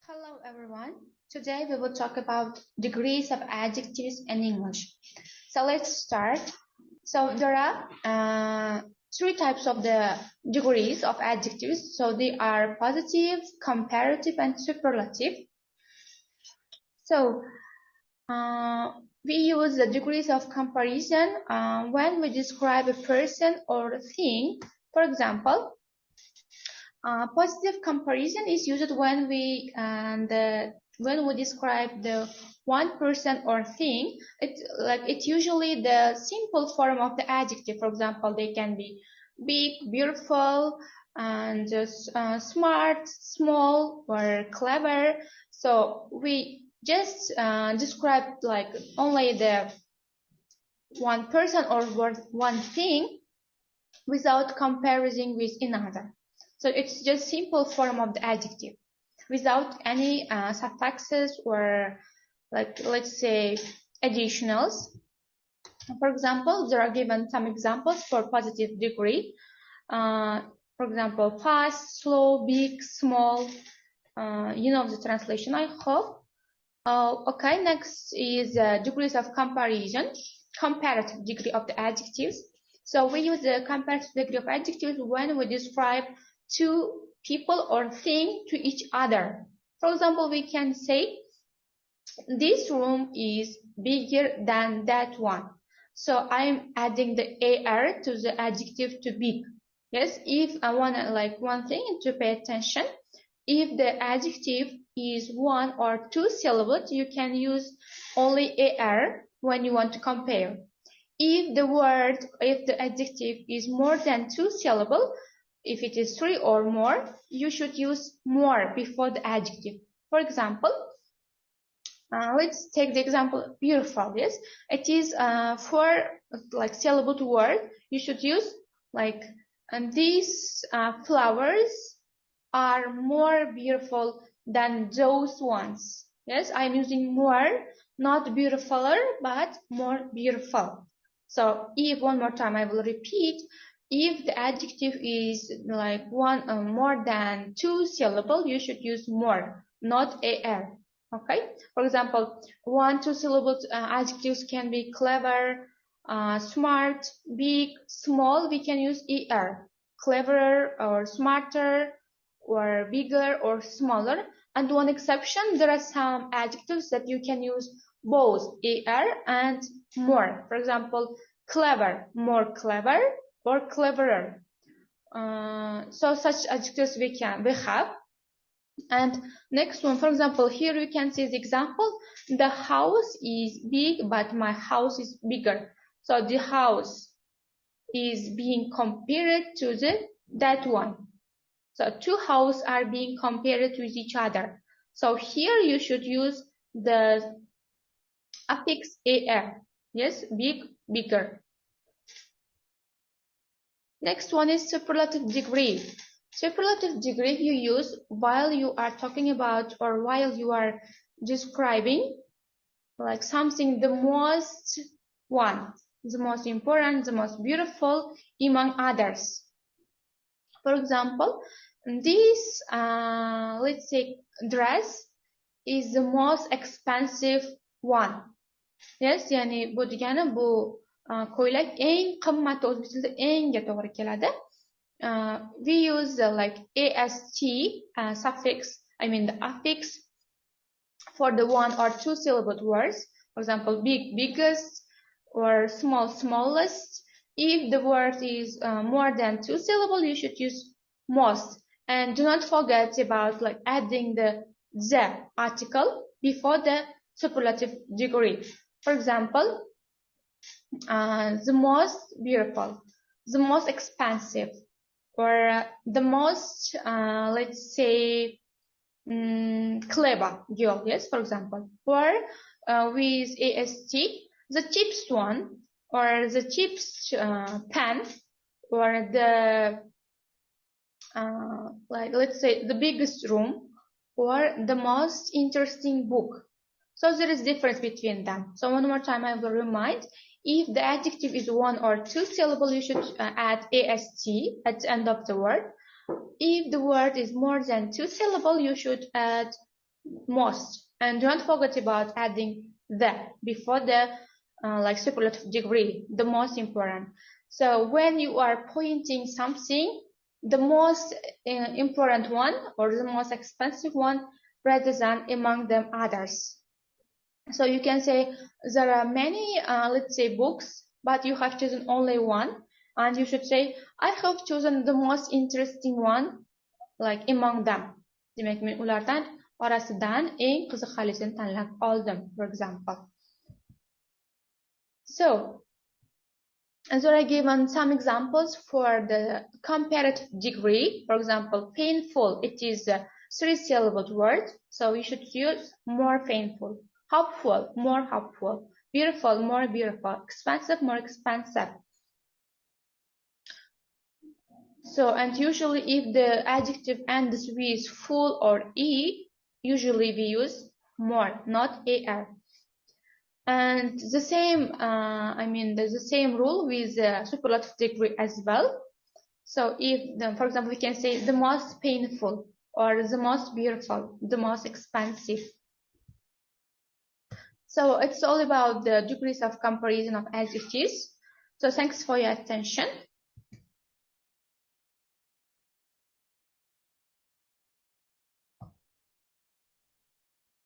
Hello everyone. Today we will talk about degrees of adjectives in English. So let's start. So there are three types of the degrees of adjectives. So they are positive, comparative, and superlative. So we use the degrees of comparison when we describe a person or a thing. For example, positive comparison is used when we describe the one person or thing. It's usually the simple form of the adjective. For example, they can be big, beautiful, and smart, small, or clever. So we just describe like only the one person or one thing without comparison with another. So it's just simple form of the adjective without any suffixes or let's say additionals. For example, there are given some examples for positive degree. For example, fast, slow, big, small. You know the translation, I hope. Okay, next is degrees of comparison, comparative degree of the adjectives. So we use the comparative degree of adjectives when we describe two people or thing to each other. For example, we can say, this room is bigger than that one. So I'm adding the AR to the adjective to big. Yes, if I want one thing to pay attention, if the adjective is one or two syllables, you can use only AR when you want to compare. If the adjective is more than two syllables, if it is three or more, you should use more before the adjective. For example, let's take the example beautiful. Yes, it is four syllable word. You should use and these flowers are more beautiful than those ones. Yes, I'm using more, not beautifuler, but more beautiful. So if one more time I will repeat, if the adjective is more than two syllables, you should use more, not AR. Okay. For example, 1-2 syllables adjectives can be clever, smart, big, small. We can use ER, cleverer or smarter, or bigger or smaller. And one exception, there are some adjectives that you can use both ER and more. For example, clever, more clever, or cleverer. So such adjectives we have. And next one, for example, here you can see the example. The house is big, but my house is bigger. So the house is being compared to that one. So two houses are being compared with each other. So here you should use the affix AR. Yes, big, bigger. Next one is superlative degree. Superlative degree you use while you are talking about or while you are describing like something the most important, the most beautiful among others. For example, this let's say dress is the most expensive one. Yes, yani bu degani bu ko'ylak eng qimmati, o'zbek tilida engga to'g'ri keladi. We use like AST suffix, I mean the affix for the one or two syllable words. For example, big, biggest, or small, smallest. If the word is more than two syllables, you should use most. And do not forget about adding the article before the superlative degree. For example, the most beautiful, the most expensive, or the most, let's say, clever girl, yes, for example. Or with AST, the cheapest one, or the cheapest pen, or the, let's say, the biggest room, or the most interesting book. So there is difference between them. So one more time I will remind, if the adjective is one or two syllables, you should add AST at the end of the word. If the word is more than two syllables, you should add most. And don't forget about adding the before the superlative degree, the most important. So when you are pointing something, the most important one or the most expensive one rather than among them others. So you can say there are many, let's say, books, but you have chosen only one. And you should say, I have chosen the most interesting one, like among them. Demek men ulardan orasidan eng qiziqarlisini tanlab oldim, for example. So, and there are given some examples for the comparative degree. For example, painful, it is a three-syllable word, so you should use more painful. Hopeful, more hopeful. Beautiful, more beautiful. Expensive, more expensive. So, and usually if the adjective ends with full or e, usually we use more, not ar. And the same, there's the same rule with superlative degree as well. So if, for example, we can say the most painful or the most beautiful, the most expensive. So it's all about the degrees of comparison of adjectives. So thanks for your attention.